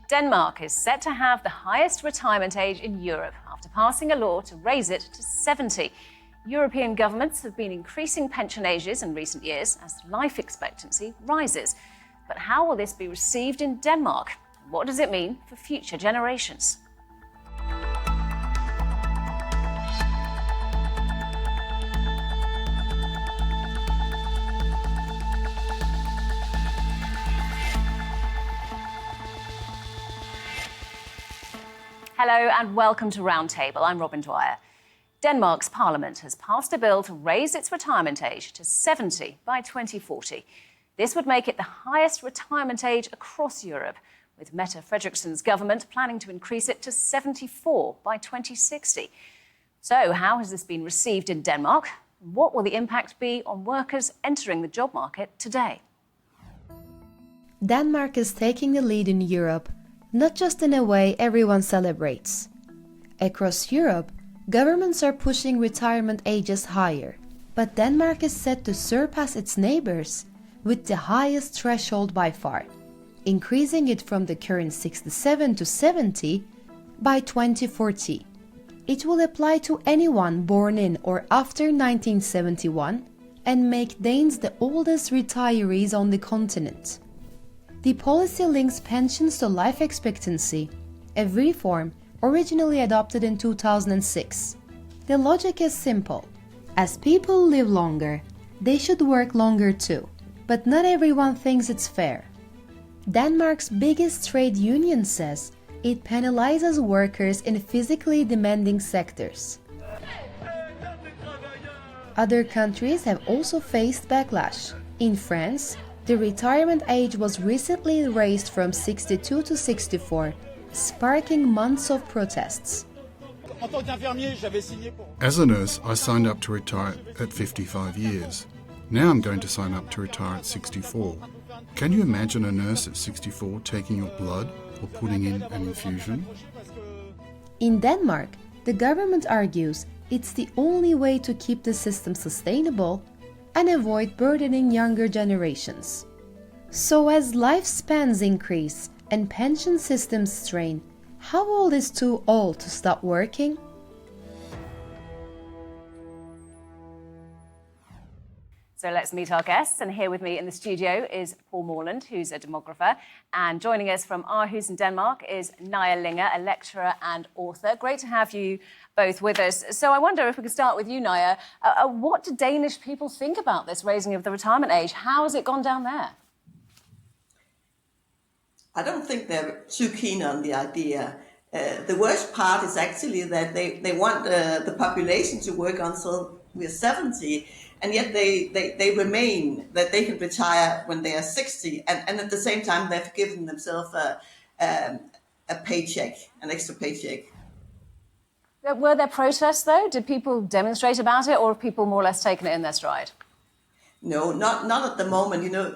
Denmark is set to have the highest retirement age in Europe after passing a law to raise it to 70. European governments have been increasing pension ages in recent years as life expectancy rises. But how will this be received in Denmark? What does it mean for future generations? Hello and welcome to Roundtable. I'm Robyn Dwyer. Denmark's parliament has passed a bill to raise its retirement age to 70 by 2040. This would make it the highest retirement age across Europe, with Mette Frederiksen's government planning to increase it to 74 by 2060. So how has this been received in Denmark? What will the impact be on workers entering the job market today? Denmark is taking the lead in Europe, not just in a way everyone celebrates. Across Europe, governments are pushing retirement ages higher, but Denmark is set to surpass its neighbors with the highest threshold by far, increasing it from the current 67 to 70 by 2040. It will apply to anyone born in or after 1971 and make Danes the oldest retirees on the continent. The policy links pensions to life expectancy, a reform originally adopted in 2006. The logic is simple. As people live longer, they should work longer too. But not everyone thinks it's fair. Denmark's biggest trade union says it penalizes workers in physically demanding sectors. Other countries have also faced backlash. In France, the retirement age was recently raised from 62 to 64, sparking months of protests. As a nurse, I signed up to retire at 55 years. Now I'm going to sign up to retire at 64. Can you imagine a nurse at 64 taking your blood or putting in an infusion? In Denmark, the government argues it's the only way to keep the system sustainable and avoid burdening younger generations. So as lifespans increase and pension systems strain, how old is too old to stop working? So let's meet our guests, and here with me in the studio is Morland, who's a demographer, and joining us from Aarhus in Denmark is Lynge, a lecturer and author. Great to have you both with us. So I wonder if we could start with you, Nauja. What do Danish people think about this raising of the retirement age? How has it gone down there? I don't think they're too keen on the idea. The worst part is actually that they want the population to work until we're 70, and yet they remain that they can retire when they are 60, and at the same time they've given themselves a paycheck, an extra paycheck. Were there protests though? Did people demonstrate about it, or have people more or less taken it in their stride? No, not at the moment. You know,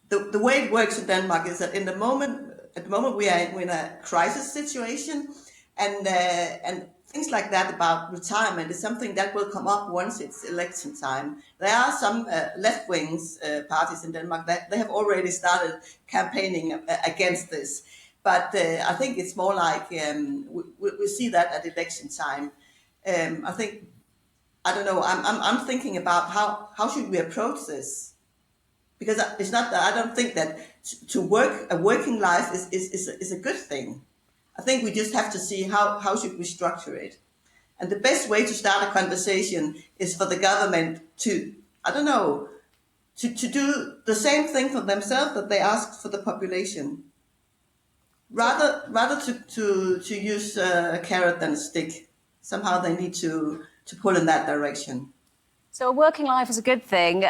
the way it works in Denmark is that at the moment we are in a crisis situation, and things like that about retirement is something that will come up once it's election time. There are some left-wing parties in Denmark that they have already started campaigning against this. But I think it's more like we see that at election time. I don't know. I'm thinking about how should we approach this, because it's not that I don't think that to work a working life is a good thing. I think we just have to see how should we structure it. And the best way to start a conversation is for the government to, I don't know, to do the same thing for themselves that they ask for the population. Rather to use a carrot than a stick. Somehow they need to pull in that direction. So a working life is a good thing.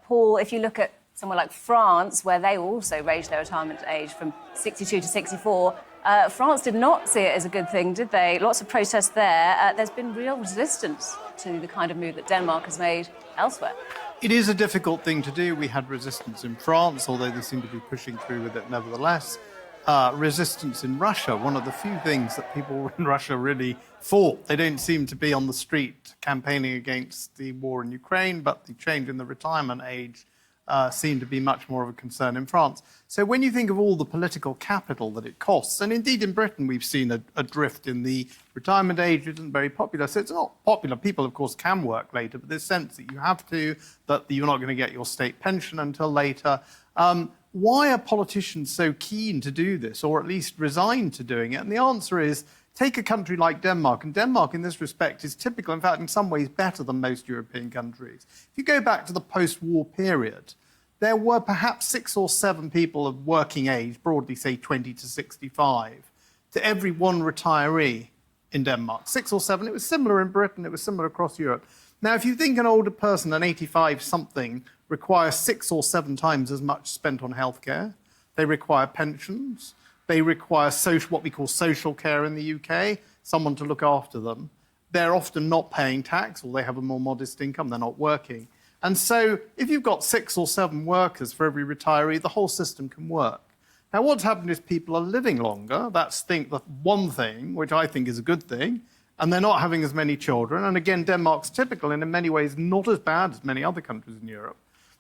Paul, if you look at somewhere like France, where they also raised their retirement age from 62 to 64, France did not see it as a good thing, did they? Lots of protests there. There's been real resistance to the kind of move that Denmark has made elsewhere. It is a difficult thing to do. We had resistance in France, although they seem to be pushing through with it nevertheless. Resistance in Russia, one of the few things that people in Russia really fought. They don't seem to be on the street campaigning against the war in Ukraine, but the change in the retirement age seem to be much more of a concern in France. So when you think of all the political capital that it costs, and indeed in Britain we've seen a drift in the retirement age, it isn't very popular. So it's not popular. People, of course, can work later, but this sense that you have to, that you're not going to get your state pension until later. Why are politicians so keen to do this, or at least resigned to doing it? And the answer is, take a country like Denmark, and Denmark in this respect is typical, in fact, in some ways better than most European countries. If you go back to the post-war period, there were perhaps 6 or 7 people of working age, broadly say 20 to 65, to every one retiree in Denmark. 6 or 7. It was similar in Britain, it was similar across Europe. Now, if you think an older person, an 85-something, requires 6 or 7 times as much spent on healthcare, they require pensions, they require what we call social care in the UK, someone to look after them. They're often not paying tax, or they have a more modest income, they're not working. And so if you've got 6 or 7 workers for every retiree, the whole system can work. Now, what's happened is people are living longer. That's the one thing, which I think is a good thing, and they're not having as many children. And again, Denmark's typical, and in many ways not as bad as many other countries in Europe.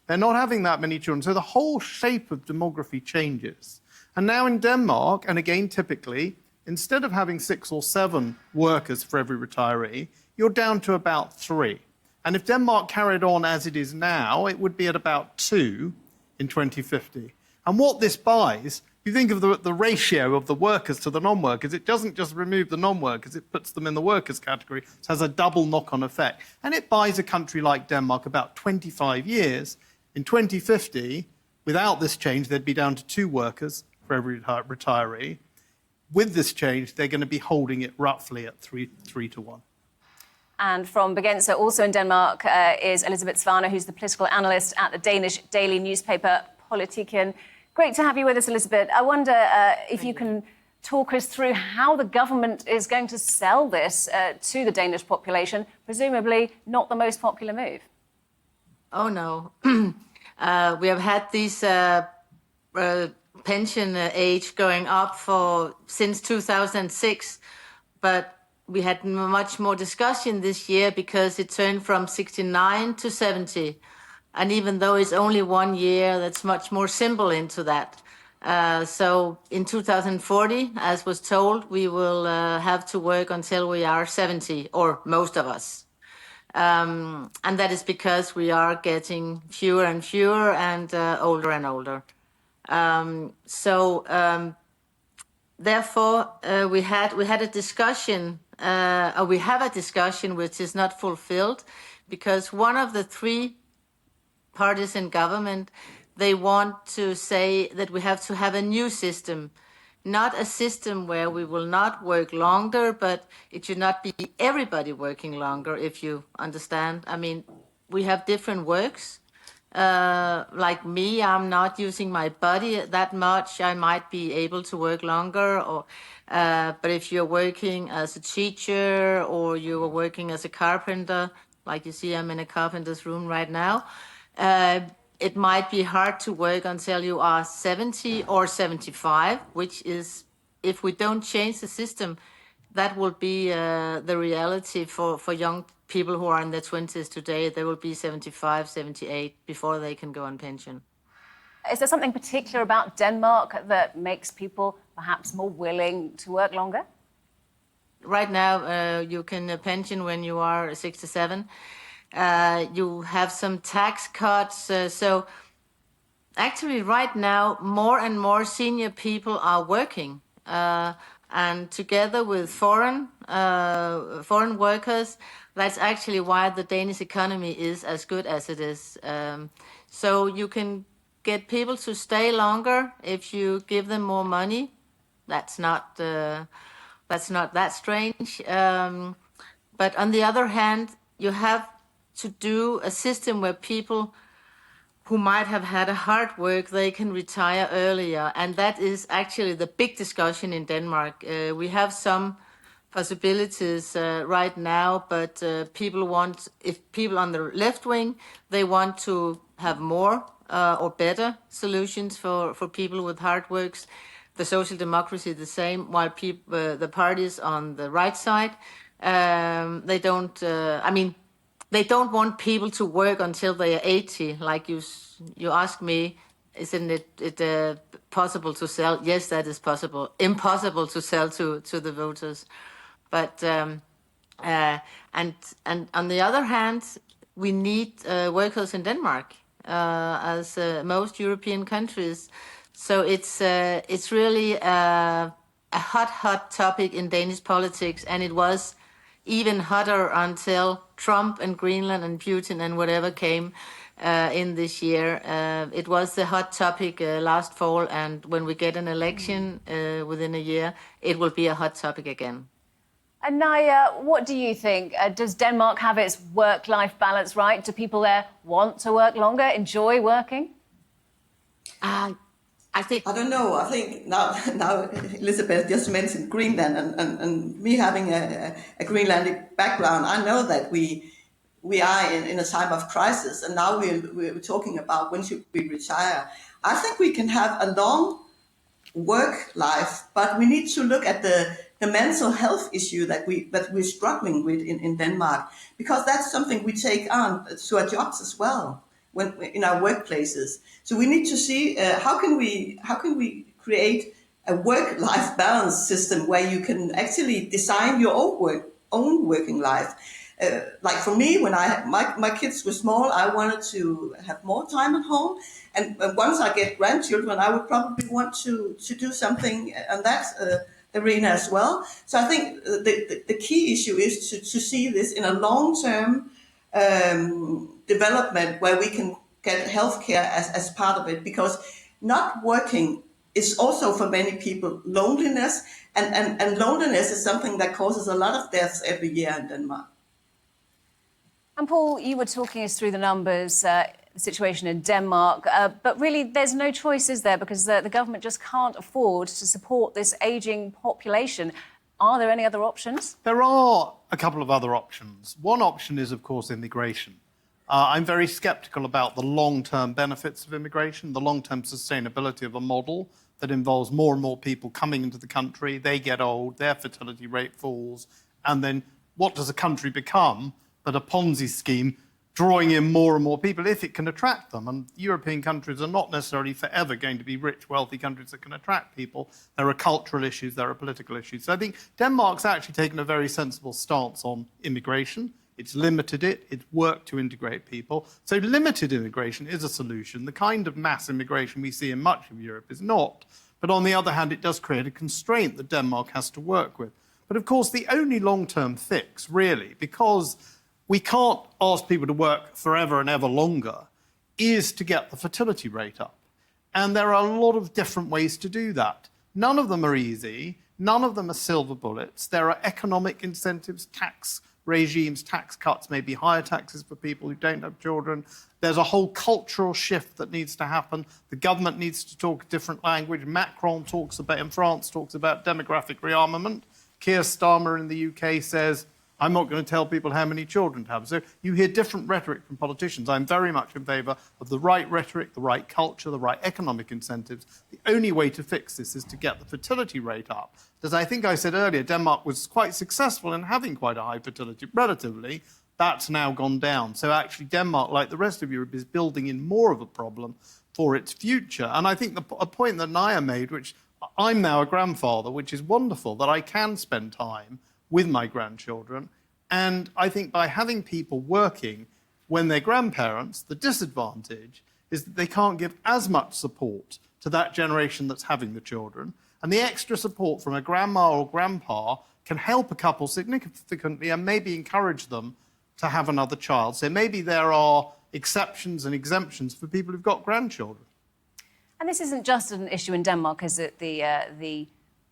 They're not having that many children, so the whole shape of demography changes. And now in Denmark, and again, typically, instead of having 6 or 7 workers for every retiree, you're down to about 3. And if Denmark carried on as it is now, it would be at about 2 in 2050. And what this buys, you think of the ratio of the workers to the non-workers, it doesn't just remove the non-workers, it puts them in the workers category. It has a double knock-on effect. And it buys a country like Denmark about 25 years. In 2050, without this change, they'd be down to 2 workers for every retiree. With this change, they're going to be holding it roughly at 3 to 1. And from Bergenser, also in Denmark, is Elisabet Svane, who's the political analyst at the Danish daily newspaper Politiken. Great to have you with us, Elisabet. I wonder if you can talk us through how the government is going to sell this to the Danish population, presumably not the most popular move. Oh, no. We have had these pension age going up since 2006, but we had much more discussion this year because it turned from 69 to 70. And even though it's only 1 year, that's much more simple into that. So in 2040, as was told, we will have to work until we are 70, or most of us. And that is because we are getting fewer and fewer and older and older. Therefore, we had a discussion, or we have a discussion which is not fulfilled, because one of the 3 parties in government, they want to say that we have to have a new system, not a system where we will not work longer, but it should not be everybody working longer, if you understand. I mean, we have different works. Like me, I'm not using my body that much. I might be able to work longer, but if you're working as a teacher or you're working as a carpenter, like you see, I'm in a carpenter's room right now, it might be hard to work until you are 70 or 75, which is, if we don't change the system, that will be the reality for young people who are in their 20s today. They will be 75, 78 before they can go on pension. Is there something particular about Denmark that makes people perhaps more willing to work longer? Right now, you can pension when you are 67. You have some tax cuts. So actually right now, more and more senior people are working. And together with foreign workers, that's actually why the Danish economy is as good as it is. So you can get people to stay longer if you give them more money. That's not that strange. But on the other hand, you have to do a system where people who might have had a hard work, they can retire earlier. And that is actually the big discussion in Denmark. We have some possibilities right now, but if people on the left wing, they want to have more or better solutions for people with hard works. The social democracy the same, while the parties on the right side, they don't, they don't want people to work until they are 80. Like you ask me, isn't it possible to sell? Yes, that is possible. Impossible to sell to the voters. But and on the other hand, we need workers in Denmark, as most European countries. So it's really a hot topic in Danish politics, and it was even hotter until Trump and Greenland and Putin and whatever came in this year. It was the hot topic last fall, and when we get an election within a year, it will be a hot topic again. And Nauja, what do you think? Does Denmark have its work-life balance right? Do people there want to work longer, enjoy working? I don't know. I think now Elisabet just mentioned Greenland, and me having a Greenlandic background, I know that we are in a time of crisis, and now we're talking about when should we retire. I think we can have a long work life, but we need to look at the mental health issue that we're struggling with in Denmark, because that's something we take on to our jobs as well when in our workplaces. So we need to see how can we create a work-life balance system where you can actually design your own working life. Like for me, when my kids were small, I wanted to have more time at home. And once I get grandchildren, I would probably want to do something on that arena as well. So I think the key issue is to see this in a long-term development where we can get healthcare as part of it, because not working is also for many people loneliness, and loneliness is something that causes a lot of deaths every year in Denmark. And Paul, you were talking us through the numbers, the situation in Denmark, but really there's no choice, is there? Because the government just can't afford to support this ageing population. Are there any other options? There are a couple of other options. One option is, of course, immigration. I'm very sceptical about the long-term benefits of immigration, the long-term sustainability of a model that involves more and more people coming into the country, they get old, their fertility rate falls, and then what does a country become but a Ponzi scheme drawing in more and more people if it can attract them? And European countries are not necessarily forever going to be rich, wealthy countries that can attract people. There are cultural issues, there are political issues. So I think Denmark's actually taken a very sensible stance on immigration. It's limited it, it's worked to integrate people. So limited immigration is a solution. The kind of mass immigration we see in much of Europe is not. But on the other hand, it does create a constraint that Denmark has to work with. But of course, the only long-term fix, really, because we can't ask people to work forever and ever longer, is to get the fertility rate up. And there are a lot of different ways to do that. None of them are easy. None of them are silver bullets. There are economic incentives, tax regimes, tax cuts, maybe higher taxes for people who don't have children. There's a whole cultural shift that needs to happen. The government needs to talk a different language. Macron talks about, in France, talks about demographic rearmament. Keir Starmer in the UK says, I'm not going to tell people how many children to have. So you hear different rhetoric from politicians. I'm very much in favour of the right rhetoric, the right culture, the right economic incentives. The only way to fix this is to get the fertility rate up. As I think I said earlier, Denmark was quite successful in having quite a high fertility, relatively. That's now gone down. So actually Denmark, like the rest of Europe, is building in more of a problem for its future. And I think a point that Nauja made, which I'm now a grandfather, which is wonderful, that I can spend time with my grandchildren. And I think by having people working when they're grandparents, the disadvantage is that they can't give as much support to that generation that's having the children. And the extra support from a grandma or grandpa can help a couple significantly and maybe encourage them to have another child. So maybe there are exceptions and exemptions for people who've got grandchildren. And this isn't just an issue in Denmark, is it? The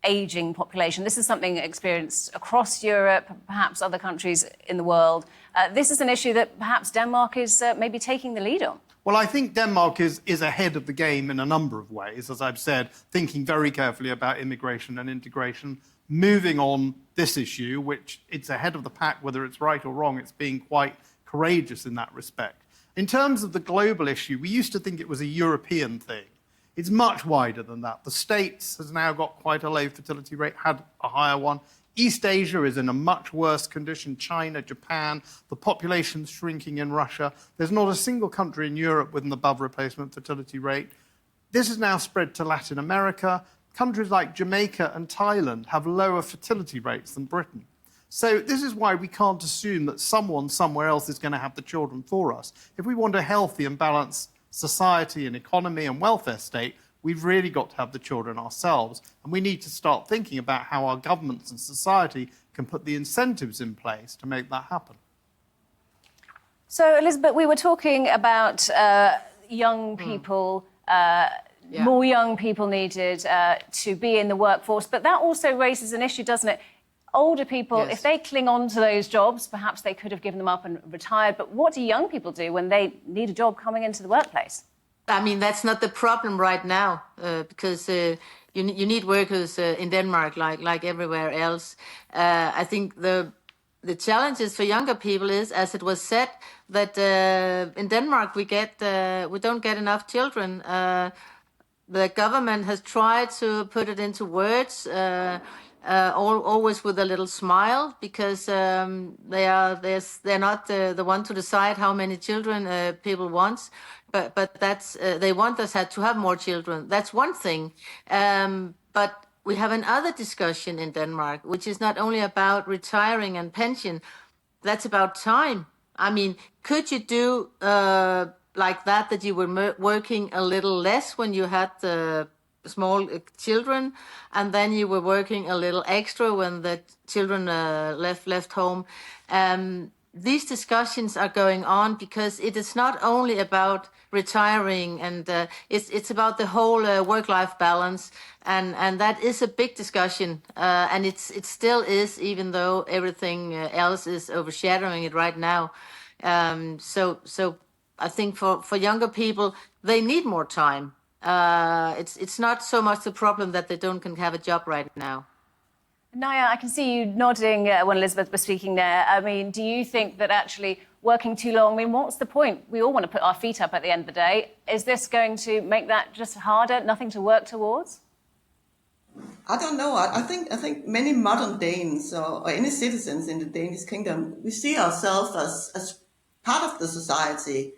ageing population. This is something experienced across Europe, perhaps other countries in the world. This is an issue that perhaps Denmark is maybe taking the lead on. Well, I think Denmark is ahead of the game in a number of ways, as I've said, thinking very carefully about immigration and integration, moving on this issue, which it's ahead of the pack, whether it's right or wrong, it's being quite courageous in that respect. In terms of the global issue, we used to think it was a European thing. It's much wider than that. The States has now got quite a low fertility rate, had a higher one. East Asia is in a much worse condition. China, Japan, the population's shrinking in Russia. There's not a single country in Europe with an above replacement fertility rate. This has now spread to Latin America. Countries like Jamaica and Thailand have lower fertility rates than Britain. So this is why we can't assume that someone somewhere else is going to have the children for us. If we want a healthy and balanced society and economy and welfare state, we've really got to have the children ourselves. And we need to start thinking about how our governments and society can put the incentives in place to make that happen. So, Elisabet, we were talking about young people, more young people needed to be in the workforce. But that also raises an issue, doesn't it? Older people, if they cling on to those jobs, perhaps they could have given them up and retired. But what do young people do when they need a job coming into the workplace? I mean, that's not the problem right now, because you need workers in Denmark like everywhere else. I think the challenges for younger people is, as it was said, that in Denmark we don't get enough children. The government has tried to put it into words. Always with a little smile, because they're not the one to decide how many children people want, but that's they want us to have more children. That's one thing, but we have another discussion in Denmark, which is not only about retiring and pension. That's about time. I mean, could you do like that you were working a little less when you had the small children, and then you were working a little extra when the children left home? These discussions are going on because it is not only about retiring, and it's about the whole work-life balance, and that is a big discussion, and it still is, even though everything else is overshadowing it right now. So I think for younger people, they need more time. It's not so much the problem that they don't have a job right now. Nauja, I can see you nodding when Elisabet was speaking there. I mean, do you think that actually working too long, I mean, what's the point? We all want to put our feet up at the end of the day. Is this going to make that just harder, nothing to work towards? I don't know. I think many modern Danes or any citizens in the Danish kingdom, we see ourselves as part of the society.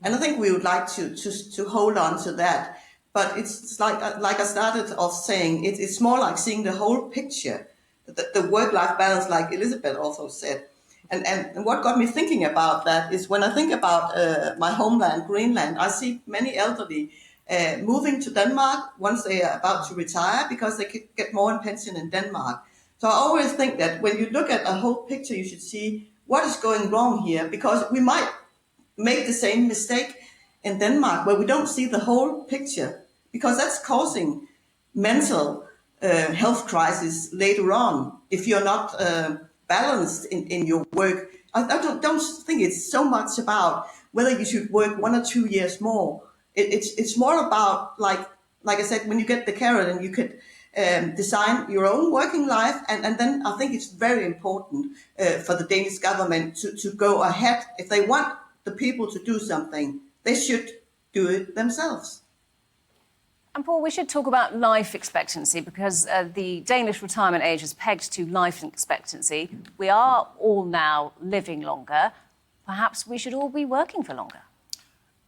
And I think we would like to hold on to that. But it's like I started off saying, it's more like seeing the whole picture, the work-life balance, like Elisabet also said. And what got me thinking about that is when I think about my homeland, Greenland, I see many elderly moving to Denmark once they are about to retire because they could get more in pension in Denmark. So I always think that when you look at a whole picture, you should see what is going wrong here, because we might make the same mistake in Denmark where we don't see the whole picture, because that's causing mental health crisis later on if you're not balanced in your work. I don't think it's so much about whether you should work 1 or 2 years more. It's more about, like I said, when you get the carrot and you could design your own working life. And then I think it's very important for the Danish government to go ahead. If they want the people to do something, they should do it themselves. And Paul, we should talk about life expectancy, because the Danish retirement age is pegged to life expectancy. We are all now living longer. Perhaps we should all be working for longer.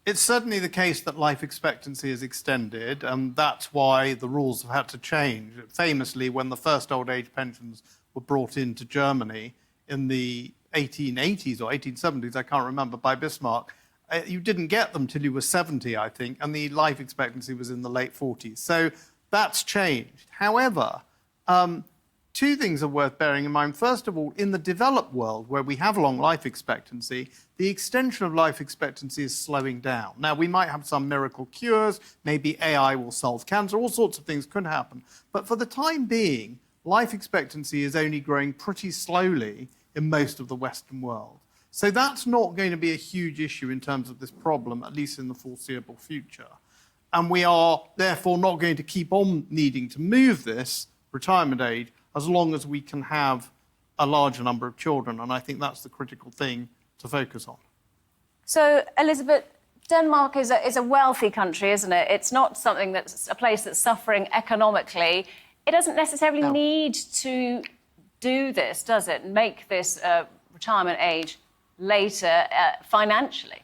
It's certainly the case that life expectancy is extended, and that's why the rules have had to change. Famously, when the first old age pensions were brought into Germany in the 1880s or 1870s, I can't remember, by Bismarck, you didn't get them till you were 70, I think, and the life expectancy was in the late 40s. So that's changed. However, two things are worth bearing in mind. First of all, in the developed world, where we have long life expectancy, the extension of life expectancy is slowing down. Now, we might have some miracle cures, maybe AI will solve cancer, all sorts of things could happen. But for the time being, life expectancy is only growing pretty slowly in most of the Western world. So that's not going to be a huge issue in terms of this problem, at least in the foreseeable future. And we are therefore not going to keep on needing to move this retirement age as long as we can have a larger number of children. And I think that's the critical thing to focus on. So, Elisabet, Denmark is a wealthy country, isn't it? It's not something that's a place that's suffering economically. It doesn't necessarily need to do this, does it? Make this retirement age later financially?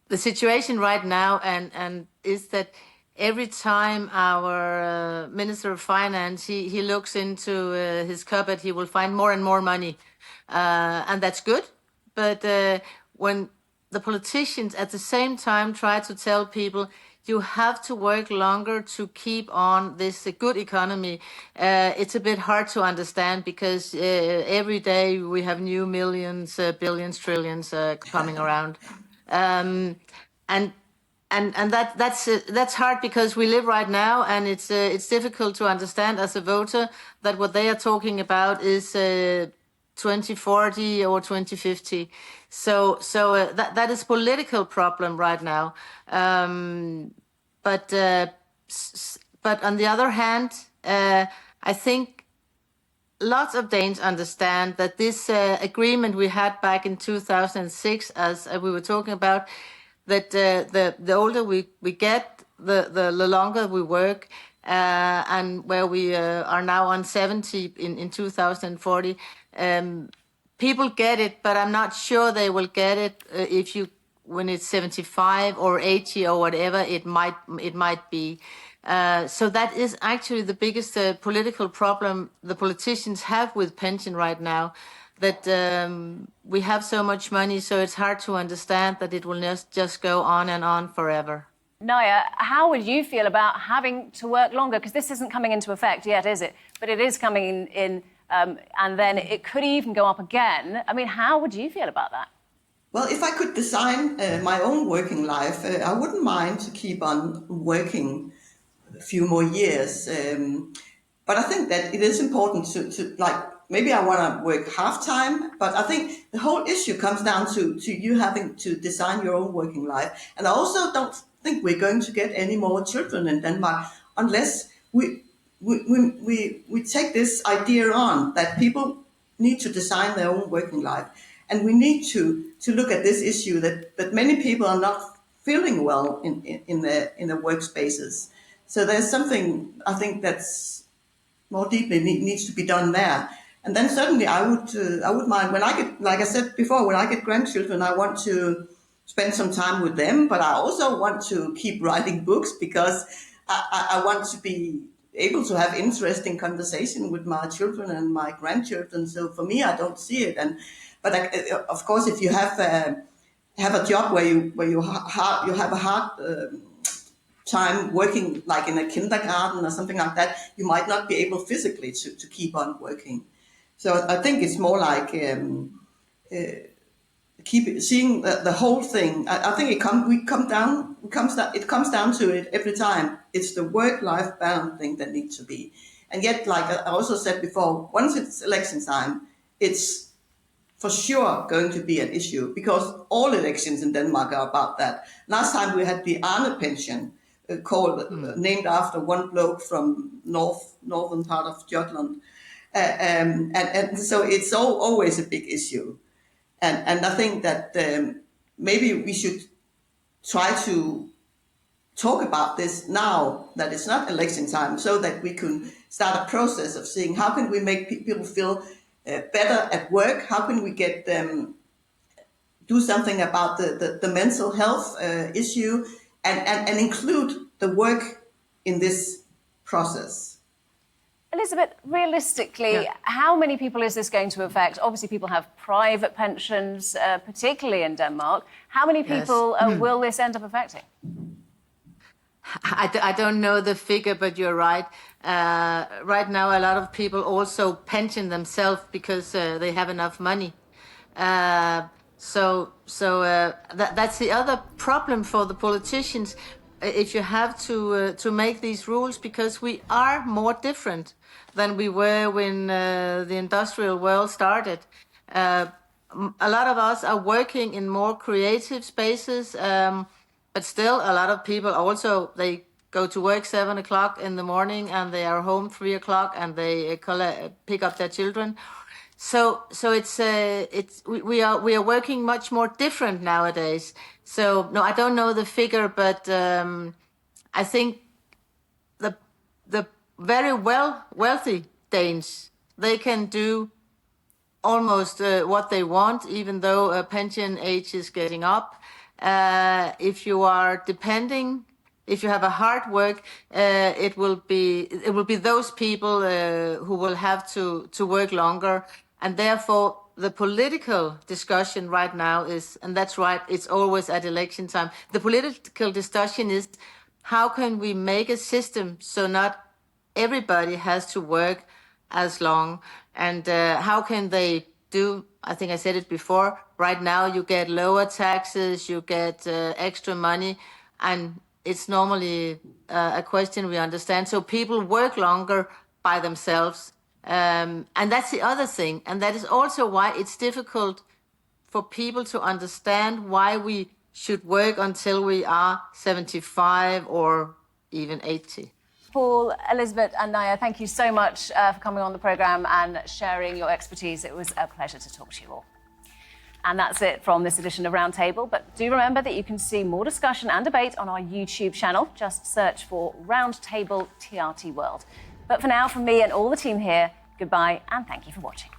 The situation right now and is that every time our Minister of Finance, he looks into his cupboard, he will find more and more money. And that's good. But when the politicians at the same time try to tell people you have to work longer to keep on this good economy, it's a bit hard to understand because every day we have new millions, billions, trillions coming around. And that's hard because we live right now, and it's difficult to understand as a voter that what they are talking about is 2040 or 2050. So that is political problem right now. But on the other hand, I think lots of Danes understand that this agreement we had back in 2006, as we were talking about, that the older we get, the longer we work, and where we are now on 70 in 2040, people get it, but I'm not sure they will get it when it's 75 or 80 or whatever it might be. So that is actually the biggest political problem the politicians have with pension right now, that we have so much money, so it's hard to understand that it will just go on and on forever. Nauja, how would you feel about having to work longer? Because this isn't coming into effect yet, is it? But it is coming in, and then it could even go up again. I mean, how would you feel about that? Well, if I could design my own working life, I wouldn't mind to keep on working a few more years. But I think that it is important to maybe I want to work half-time, but I think the whole issue comes down to you having to design your own working life. And I also don't think we're going to get any more children in Denmark unless we take this idea on that people need to design their own working life. And we need to look at this issue that many people are not feeling well in their workspaces. So there's something I think that's more deeply needs to be done there. And then certainly I would mind when I get, like I said before, when I get grandchildren, I want to spend some time with them, but I also want to keep writing books because I want to be able to have interesting conversation with my children and my grandchildren. So for me, I don't see it. But of course, if you have a job where you have a hard time working, like in a kindergarten or something like that, you might not be able physically to keep on working. So I think it's more like keep seeing the whole thing. I think it comes down to it every time. It's the work-life balance thing that needs to be. And yet, like I also said before, once it's election time, it's for sure going to be an issue because all elections in Denmark are about that. Last time we had the Arne pension named after one bloke from northern part of Jutland. And so it's always a big issue. And I think that maybe we should try to talk about this now that it's not election time so that we can start a process of seeing how can we make people feel better at work, how can we get them do something about the mental health issue and include the work in this process. Elisabet, realistically, how many people is this going to affect? Obviously, people have private pensions, particularly in Denmark. How many people will this end up affecting? I don't know the figure, but you're right. Right now, a lot of people also pension themselves because they have enough money. So that's the other problem for the politicians. If you have to make these rules, because we are more different than we were when the industrial world started. A lot of us are working in more creative spaces, but still a lot of people also, they go to work 7 o'clock in the morning and they are home 3 o'clock and they pick up their children. So we are working much more different nowadays. So no, I don't know the figure, but I think the very wealthy Danes. They can do almost what they want, even though pension age is getting up. If you are depending, if you have a hard work, it will be those people who will have to work longer, and therefore the political discussion right now is, and that's right, it's always at election time. The political discussion is how can we make a system so not everybody has to work as long, and how can they do, I think I said it before, right now you get lower taxes, you get extra money, and it's normally a question we understand. So people work longer by themselves. And that's the other thing. And that is also why it's difficult for people to understand why we should work until we are 75 or even 80. Paul, Elisabet and Nauja, thank you so much for coming on the programme and sharing your expertise. It was a pleasure to talk to you all. And that's it from this edition of Roundtable. But do remember that you can see more discussion and debate on our YouTube channel. Just search for Roundtable TRT World. But for now, from me and all the team here, goodbye and thank you for watching.